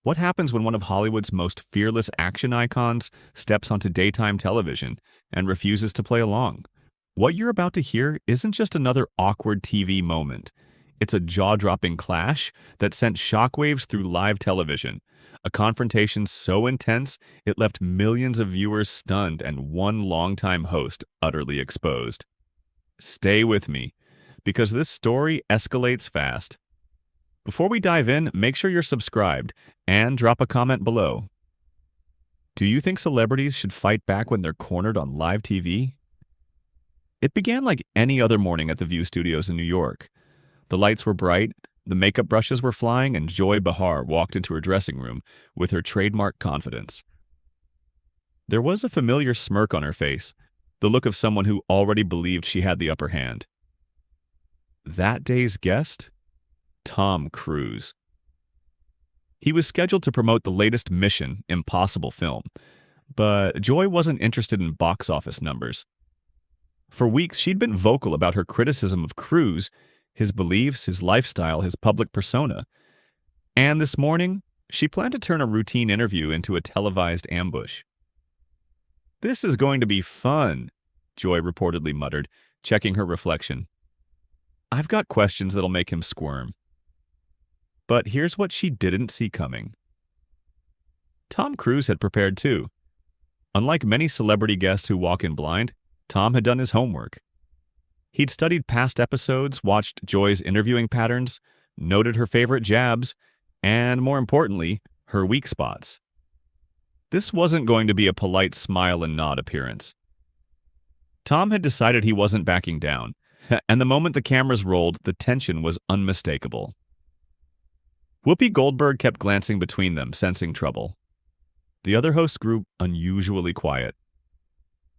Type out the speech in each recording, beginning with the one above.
What happens when one of Hollywood's most fearless action icons steps onto daytime television and refuses to play along? What you're about to hear isn't just another awkward TV moment. It's a jaw-dropping clash that sent shockwaves through live television, a confrontation so intense it left millions of viewers stunned and one longtime host utterly exposed. Stay with me, because this story escalates fast. Before we dive in, make sure you're subscribed and drop a comment below. Do you think celebrities should fight back when they're cornered on live TV? It began like any other morning at the View Studios in New York. The lights were bright, the makeup brushes were flying, and Joy Behar walked into her dressing room with her trademark confidence. There was a familiar smirk on her face, the look of someone who already believed she had the upper hand. That day's guest? Tom Cruise. He was scheduled to promote the latest Mission Impossible film, but Joy wasn't interested in box office numbers. For weeks, she'd been vocal about her criticism of Cruise, his beliefs, his lifestyle, his public persona. And this morning, she planned to turn a routine interview into a televised ambush. "This is going to be fun," Joy reportedly muttered, checking her reflection. "I've got questions that'll make him squirm." But here's what she didn't see coming. Tom Cruise had prepared too. Unlike many celebrity guests who walk in blind, Tom had done his homework. He'd studied past episodes, watched Joy's interviewing patterns, noted her favorite jabs, and more importantly, her weak spots. This wasn't going to be a polite smile and nod appearance. Tom had decided he wasn't backing down, and the moment the cameras rolled, the tension was unmistakable. Whoopi Goldberg kept glancing between them, sensing trouble. The other host grew unusually quiet.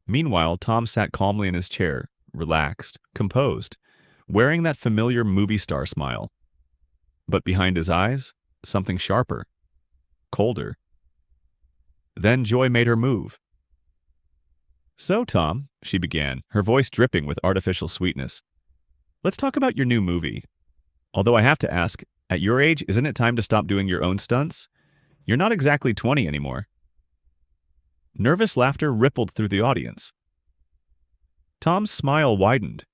Meanwhile, Tom sat calmly in his chair, relaxed, composed, wearing that familiar movie star smile. But behind his eyes, something sharper, colder. Then Joy made her move. "So, Tom," she began, her voice dripping with artificial sweetness, "let's talk about your new movie. Although I have to ask, at your age, isn't it time to stop doing your own stunts? You're not exactly 20 anymore." Nervous laughter rippled through the audience. Tom's smile widened.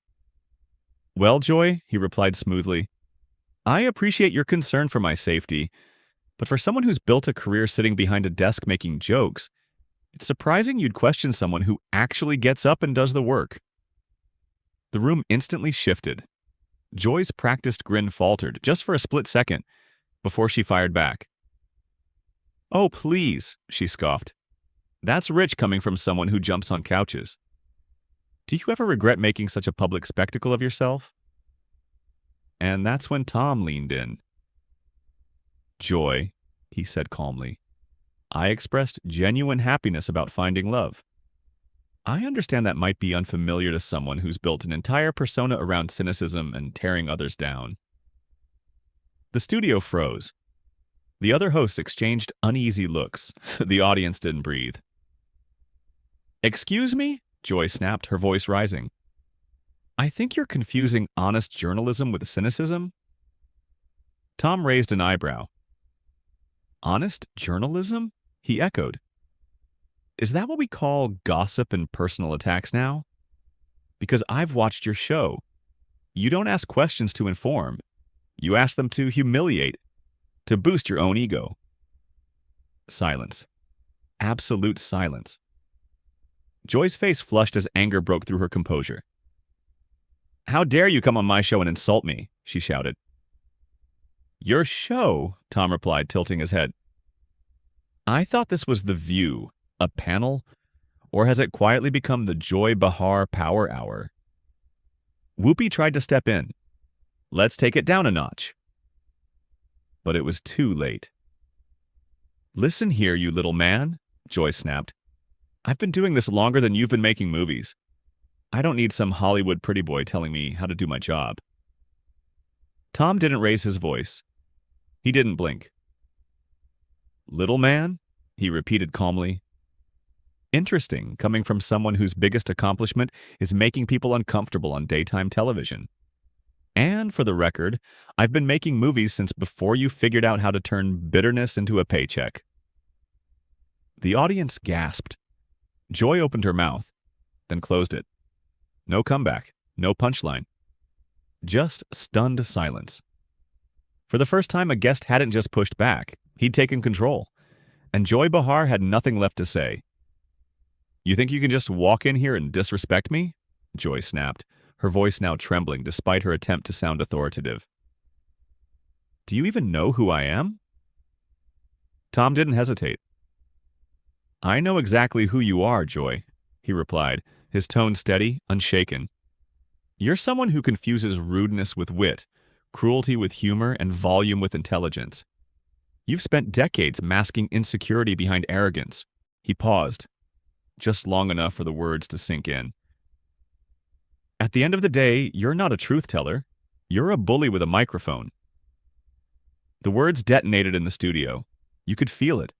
"Well, Joy," he replied smoothly, "I appreciate your concern for my safety, but for someone who's built a career sitting behind a desk making jokes, it's surprising you'd question someone who actually gets up and does the work." The room instantly shifted. Joy's practiced grin faltered, just for a split second, before she fired back. "Oh, please," she scoffed. "That's rich coming from someone who jumps on couches. Do you ever regret making such a public spectacle of yourself?" And that's when Tom leaned in. "Joy," he said calmly, "I expressed genuine happiness about finding love. I understand that might be unfamiliar to someone who's built an entire persona around cynicism and tearing others down." The studio froze. The other hosts exchanged uneasy looks. The audience didn't breathe. "Excuse me?" Joy snapped, her voice rising. "I think you're confusing honest journalism with cynicism." Tom raised an eyebrow. "Honest journalism?" he echoed. "Is that what we call gossip and personal attacks now? Because I've watched your show. You don't ask questions to inform. You ask them to humiliate, to boost your own ego." Silence. Absolute silence. Joy's face flushed as anger broke through her composure. "How dare you come on my show and insult me?" she shouted. "Your show?" Tom replied, tilting his head. "I thought this was The View, a panel, or has it quietly become the Joy Behar Power Hour?" Whoopi tried to step in. "Let's take it down a notch." But it was too late. "Listen here, you little man," Joy snapped. "I've been doing this longer than you've been making movies. I don't need some Hollywood pretty boy telling me how to do my job." Tom didn't raise his voice. He didn't blink. "Little man?" he repeated calmly. Interesting, coming from someone whose biggest accomplishment is making people uncomfortable on daytime television. And for the record, I've been making movies since before you figured out how to turn bitterness into a paycheck. The audience gasped. Joy opened her mouth, then closed it. No comeback, no punchline. Just stunned silence. For the first time, a guest hadn't just pushed back, he'd taken control. And Joy Behar had nothing left to say. "You think you can just walk in here and disrespect me?" Joy snapped, her voice now trembling despite her attempt to sound authoritative. "Do you even know who I am?" Tom didn't hesitate. "I know exactly who you are, Joy," he replied, his tone steady, unshaken. "You're someone who confuses rudeness with wit, cruelty with humor, and volume with intelligence. You've spent decades masking insecurity behind arrogance." He paused, just long enough for the words to sink in. "At the end of the day, you're not a truth teller. You're a bully with a microphone." The words detonated in the studio. You could feel it,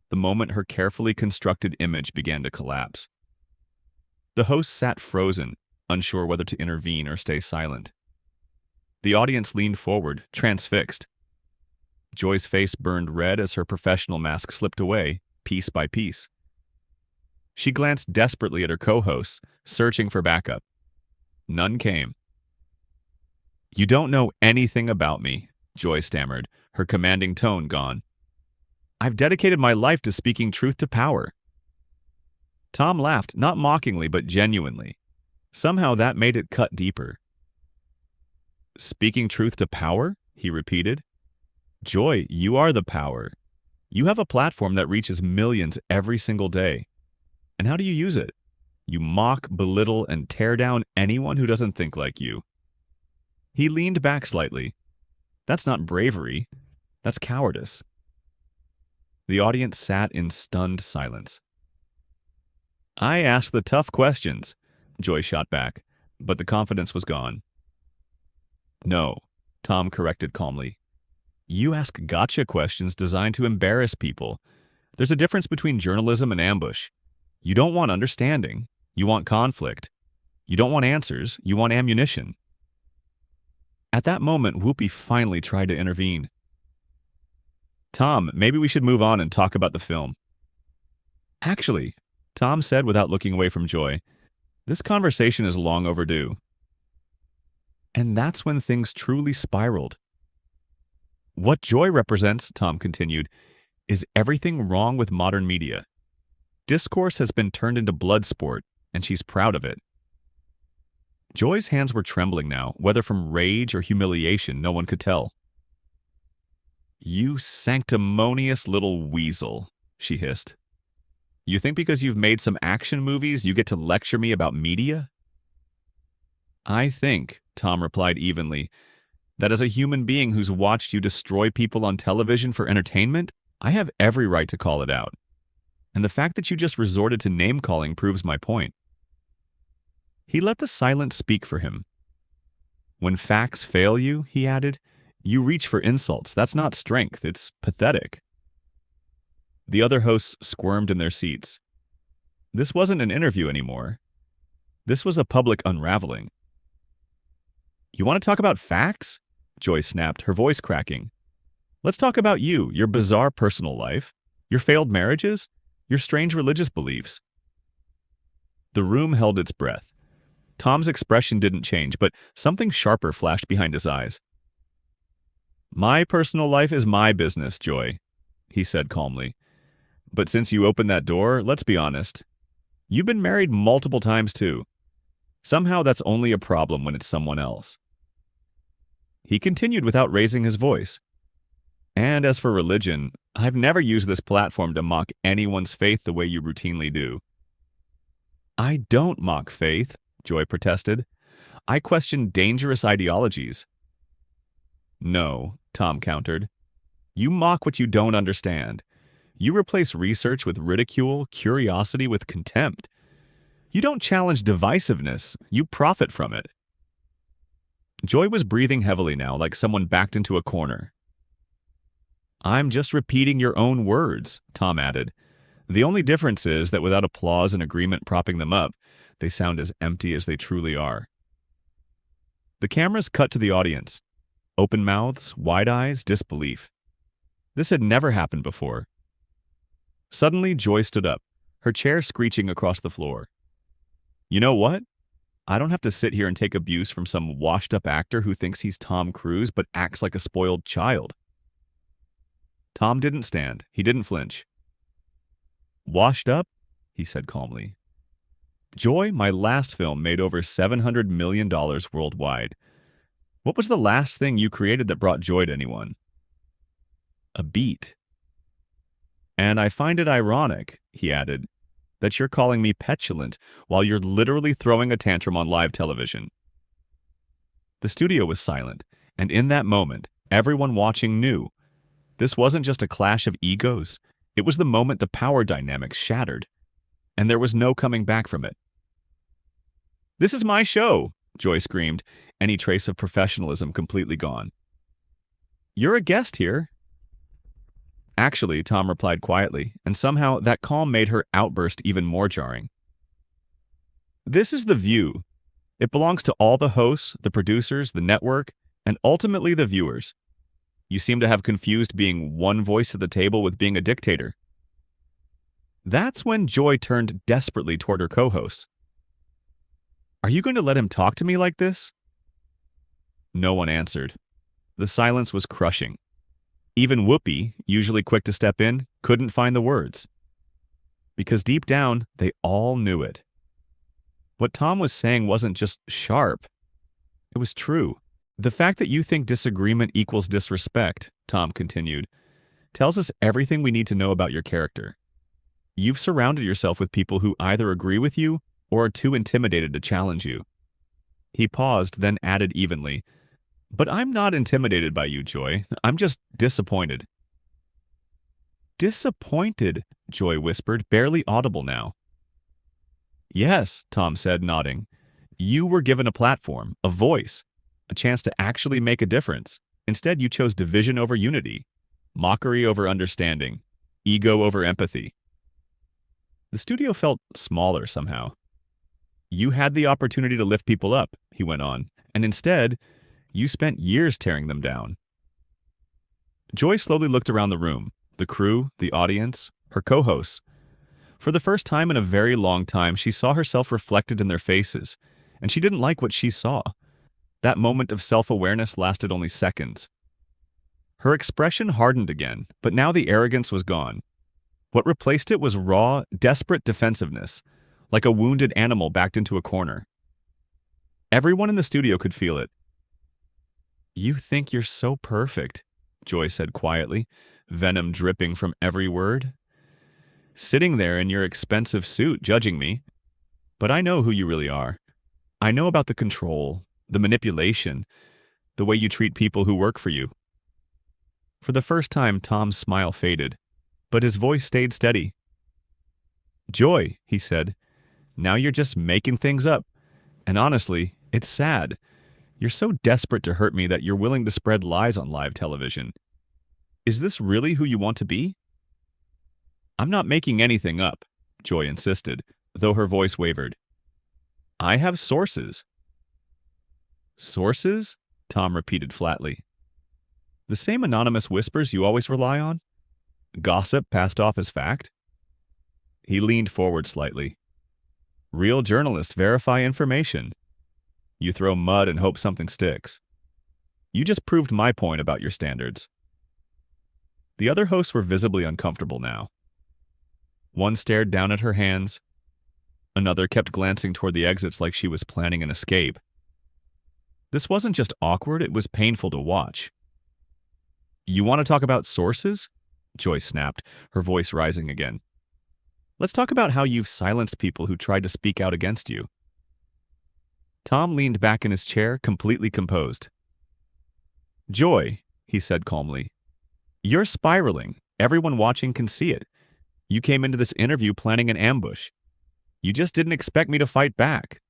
the moment her carefully constructed image began to collapse. The host sat frozen, unsure whether to intervene or stay silent. The audience leaned forward, transfixed. Joy's face burned red as her professional mask slipped away, piece by piece. She glanced desperately at her co-hosts, searching for backup. None came. "You don't know anything about me," Joy stammered, her commanding tone gone. "I've dedicated my life to speaking truth to power." Tom laughed, not mockingly but genuinely. Somehow that made it cut deeper. "Speaking truth to power?" he repeated. "Joy, you are the power. You have a platform that reaches millions every single day. And how do you use it? You mock, belittle, and tear down anyone who doesn't think like you." He leaned back slightly. "That's not bravery. That's cowardice." The audience sat in stunned silence. "I asked the tough questions," Joy shot back, but the confidence was gone. "No," Tom corrected calmly. "You ask gotcha questions designed to embarrass people. There's a difference between journalism and ambush. You don't want understanding. You want conflict. You don't want answers. You want ammunition." At that moment, Whoopi finally tried to intervene. "Tom, maybe we should move on and talk about the film." "Actually," Tom said without looking away from Joy, "this conversation is long overdue." And that's when things truly spiraled. "What Joy represents," Tom continued, "is everything wrong with modern media. Discourse has been turned into blood sport, and she's proud of it." Joy's hands were trembling now, whether from rage or humiliation, no one could tell. "You sanctimonious little weasel," she hissed. "You think because you've made some action movies you get to lecture me about media?" "I think," Tom replied evenly, "that as a human being who's watched you destroy people on television for entertainment, I have every right to call it out. And the fact that you just resorted to name-calling proves my point." He let the silence speak for him. "When facts fail you," he added, "you reach for insults. That's not strength, it's pathetic." The other hosts squirmed in their seats. This wasn't an interview anymore. This was a public unraveling. "You want to talk about facts?" Joy snapped, her voice cracking. "Let's talk about you, your bizarre personal life, your failed marriages, your strange religious beliefs." The room held its breath. Tom's expression didn't change, but something sharper flashed behind his eyes. "My personal life is my business, Joy," he said calmly. "But since you opened that door, let's be honest. You've been married multiple times too. Somehow that's only a problem when it's someone else." He continued without raising his voice. "And as for religion, I've never used this platform to mock anyone's faith the way you routinely do." "I don't mock faith," Joy protested. "I question dangerous ideologies." "No," Tom countered. "You mock what you don't understand. You replace research with ridicule, curiosity with contempt. You don't challenge divisiveness, you profit from it." Joy was breathing heavily now, like someone backed into a corner. "I'm just repeating your own words," Tom added. "The only difference is that without applause and agreement propping them up, they sound as empty as they truly are." The cameras cut to the audience. Open mouths, wide eyes, disbelief. This had never happened before. Suddenly, Joy stood up, her chair screeching across the floor. You know what? I don't have to sit here and take abuse from some washed-up actor who thinks he's Tom Cruise but acts like a spoiled child. Tom didn't stand. He didn't flinch. Washed up? He said calmly. Joy, my last film made over $700 million worldwide. What was the last thing you created that brought joy to anyone? A beat. And I find it ironic, he added, that you're calling me petulant while you're literally throwing a tantrum on live television. The studio was silent, and in that moment, everyone watching knew. This wasn't just a clash of egos. It was the moment the power dynamics shattered, and there was no coming back from it. This is my show, Joy screamed, any trace of professionalism completely gone. You're a guest here. Actually, Tom replied quietly, and somehow that calm made her outburst even more jarring. This is The View. It belongs to all the hosts, the producers, the network, and ultimately the viewers. You seem to have confused being one voice at the table with being a dictator. That's when Joy turned desperately toward her co-hosts. Are you going to let him talk to me like this? No one answered. The silence was crushing. Even Whoopi, usually quick to step in, couldn't find the words. Because deep down, they all knew it. What Tom was saying wasn't just sharp. It was true. The fact that you think disagreement equals disrespect, Tom continued, tells us everything we need to know about your character. You've surrounded yourself with people who either agree with you or are too intimidated to challenge you. He paused, then added evenly, But I'm not intimidated by you, Joy. I'm just disappointed. Disappointed, Joy whispered, barely audible now. Yes, Tom said, nodding. You were given a platform, a voice, a chance to actually make a difference. Instead, you chose division over unity, mockery over understanding, ego over empathy. The studio felt smaller somehow. You had the opportunity to lift people up, he went on, and instead, you spent years tearing them down. Joy slowly looked around the room, the crew, the audience, her co-hosts. For the first time in a very long time, she saw herself reflected in their faces, and she didn't like what she saw. That moment of self-awareness lasted only seconds. Her expression hardened again, but now the arrogance was gone. What replaced it was raw, desperate defensiveness, like a wounded animal backed into a corner. Everyone in the studio could feel it. You think you're so perfect, Joy said quietly, venom dripping from every word. Sitting there in your expensive suit judging me. But I know who you really are. I know about the control, the manipulation, the way you treat people who work for you. For the first time, Tom's smile faded, but his voice stayed steady. Joy, he said, now you're just making things up. And honestly, it's sad. You're so desperate to hurt me that you're willing to spread lies on live television. Is this really who you want to be? I'm not making anything up, Joy insisted, though her voice wavered. I have sources. Sources? Tom repeated flatly. The same anonymous whispers you always rely on? Gossip passed off as fact? He leaned forward slightly. Real journalists verify information. You throw mud and hope something sticks. You just proved my point about your standards. The other hosts were visibly uncomfortable now. One stared down at her hands. Another kept glancing toward the exits like she was planning an escape. This wasn't just awkward, it was painful to watch. You want to talk about sources? Joy snapped, her voice rising again. Let's talk about how you've silenced people who tried to speak out against you. Tom leaned back in his chair, completely composed. Joy, he said calmly, you're spiraling. Everyone watching can see it. You came into this interview planning an ambush. You just didn't expect me to fight back.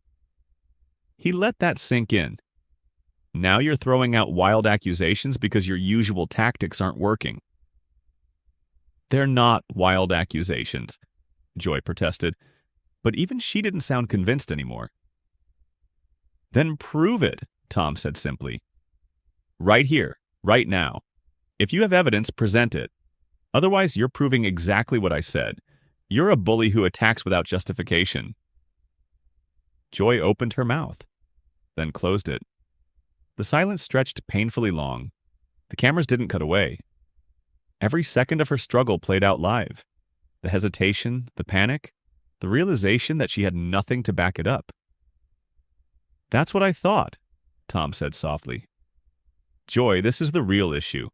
He let that sink in. Now you're throwing out wild accusations because your usual tactics aren't working. They're not wild accusations, Joy protested, but even she didn't sound convinced anymore. Then prove it, Tom said simply. Right here, right now. If you have evidence, present it. Otherwise, you're proving exactly what I said. You're a bully who attacks without justification. Joy opened her mouth, then closed it. The silence stretched painfully long. The cameras didn't cut away. Every second of her struggle played out live. The hesitation, the panic, the realization that she had nothing to back it up. That's what I thought, Tom said softly. Joy, this is the real issue.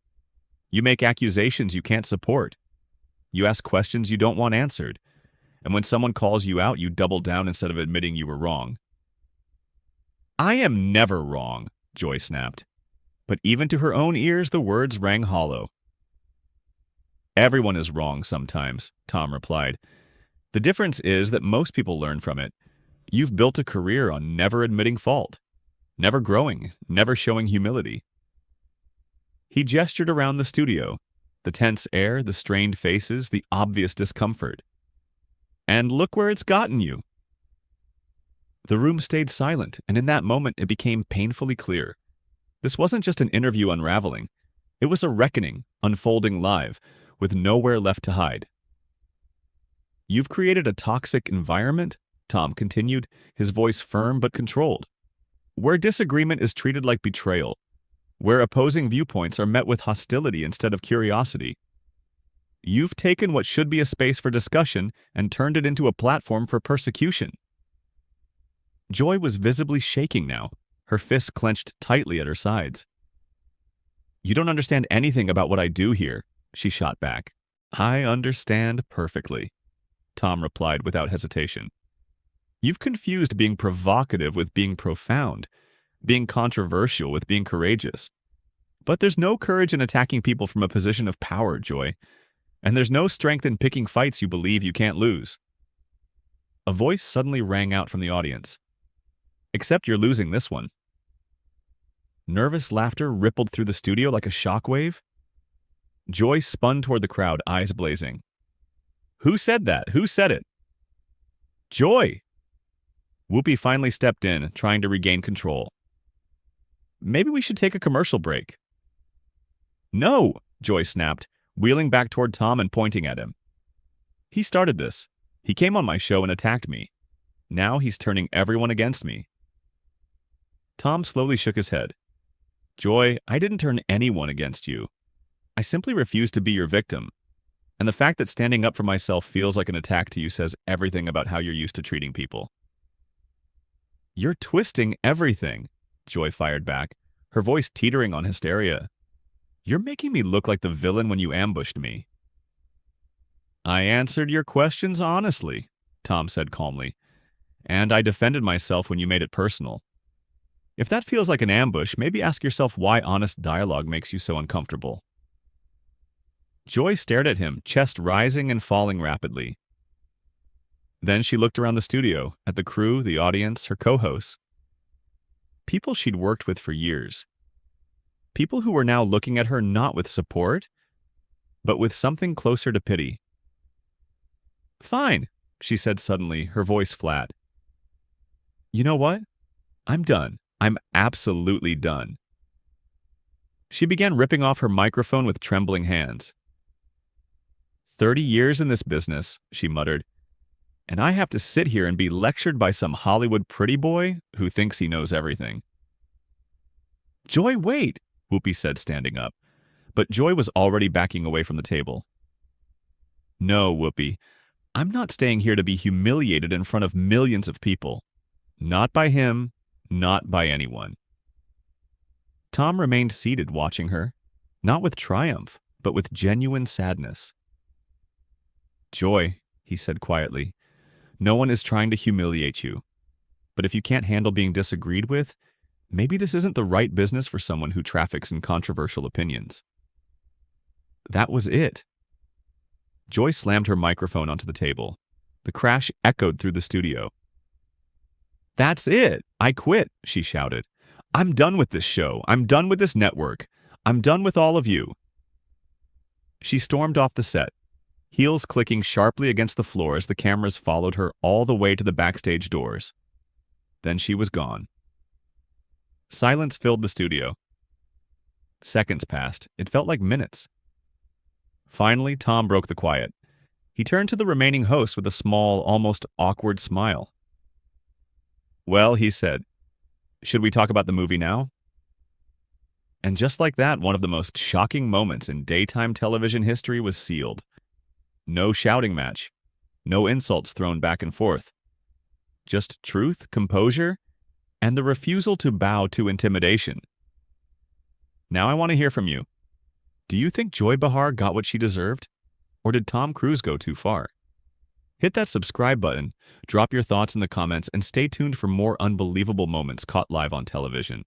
You make accusations you can't support. You ask questions you don't want answered. And when someone calls you out, you double down instead of admitting you were wrong. I am never wrong, Joy snapped. But even to her own ears, the words rang hollow. Everyone is wrong sometimes, Tom replied. The difference is that most people learn from it. You've built a career on never admitting fault, never growing, never showing humility. He gestured around the studio, the tense air, the strained faces, the obvious discomfort. And look where it's gotten you. The room stayed silent, and in that moment it became painfully clear. This wasn't just an interview unraveling. It was a reckoning, unfolding live, with nowhere left to hide. You've created a toxic environment, Tom continued, his voice firm but controlled, where disagreement is treated like betrayal, where opposing viewpoints are met with hostility instead of curiosity. You've taken what should be a space for discussion and turned it into a platform for persecution. Joy was visibly shaking now, her fists clenched tightly at her sides. You don't understand anything about what I do here, she shot back. I understand perfectly, Tom replied without hesitation. You've confused being provocative with being profound, being controversial with being courageous. But there's no courage in attacking people from a position of power, Joy. And there's no strength in picking fights you believe you can't lose. A voice suddenly rang out from the audience. Except you're losing this one. Nervous laughter rippled through the studio like a shockwave. Joy spun toward the crowd, eyes blazing. Who said that? Who said it? Joy! Whoopi finally stepped in, trying to regain control. Maybe we should take a commercial break. No, Joy snapped, wheeling back toward Tom and pointing at him. He started this. He came on my show and attacked me. Now he's turning everyone against me. Tom slowly shook his head. Joy, I didn't turn anyone against you. I simply refused to be your victim. And the fact that standing up for myself feels like an attack to you says everything about how you're used to treating people. You're twisting everything, Joy fired back, her voice teetering on hysteria. You're making me look like the villain when you ambushed me. I answered your questions honestly, Tom said calmly, and I defended myself when you made it personal. If that feels like an ambush, maybe ask yourself why honest dialogue makes you so uncomfortable. Joy stared at him, chest rising and falling rapidly. Then she looked around the studio, at the crew, the audience, her co-hosts. People she'd worked with for years. People who were now looking at her not with support, but with something closer to pity. Fine, she said suddenly, her voice flat. You know what? I'm done. I'm absolutely done. She began ripping off her microphone with trembling hands. 30 years in this business, she muttered, and I have to sit here and be lectured by some Hollywood pretty boy who thinks he knows everything. Joy, wait, Whoopi said, standing up. But Joy was already backing away from the table. No, Whoopi, I'm not staying here to be humiliated in front of millions of people. Not by him, not by anyone. Tom remained seated watching her, not with triumph, but with genuine sadness. Joy, he said quietly, no one is trying to humiliate you. But if you can't handle being disagreed with, maybe this isn't the right business for someone who traffics in controversial opinions. That was it. Joy slammed her microphone onto the table. The crash echoed through the studio. That's it. I quit, she shouted. I'm done with this show. I'm done with this network. I'm done with all of you. She stormed off the set, heels clicking sharply against the floor as the cameras followed her all the way to the backstage doors. Then she was gone. Silence filled the studio. Seconds passed. It felt like minutes. Finally, Tom broke the quiet. He turned to the remaining hosts with a small, almost awkward smile. "Well," he said, "should we talk about the movie now?" And just like that, one of the most shocking moments in daytime television history was sealed. No shouting match. No insults thrown back and forth. Just truth, composure, and the refusal to bow to intimidation. Now I want to hear from you. Do you think Joy Behar got what she deserved? Or did Tom Cruise go too far? Hit that subscribe button, drop your thoughts in the comments, and stay tuned for more unbelievable moments caught live on television.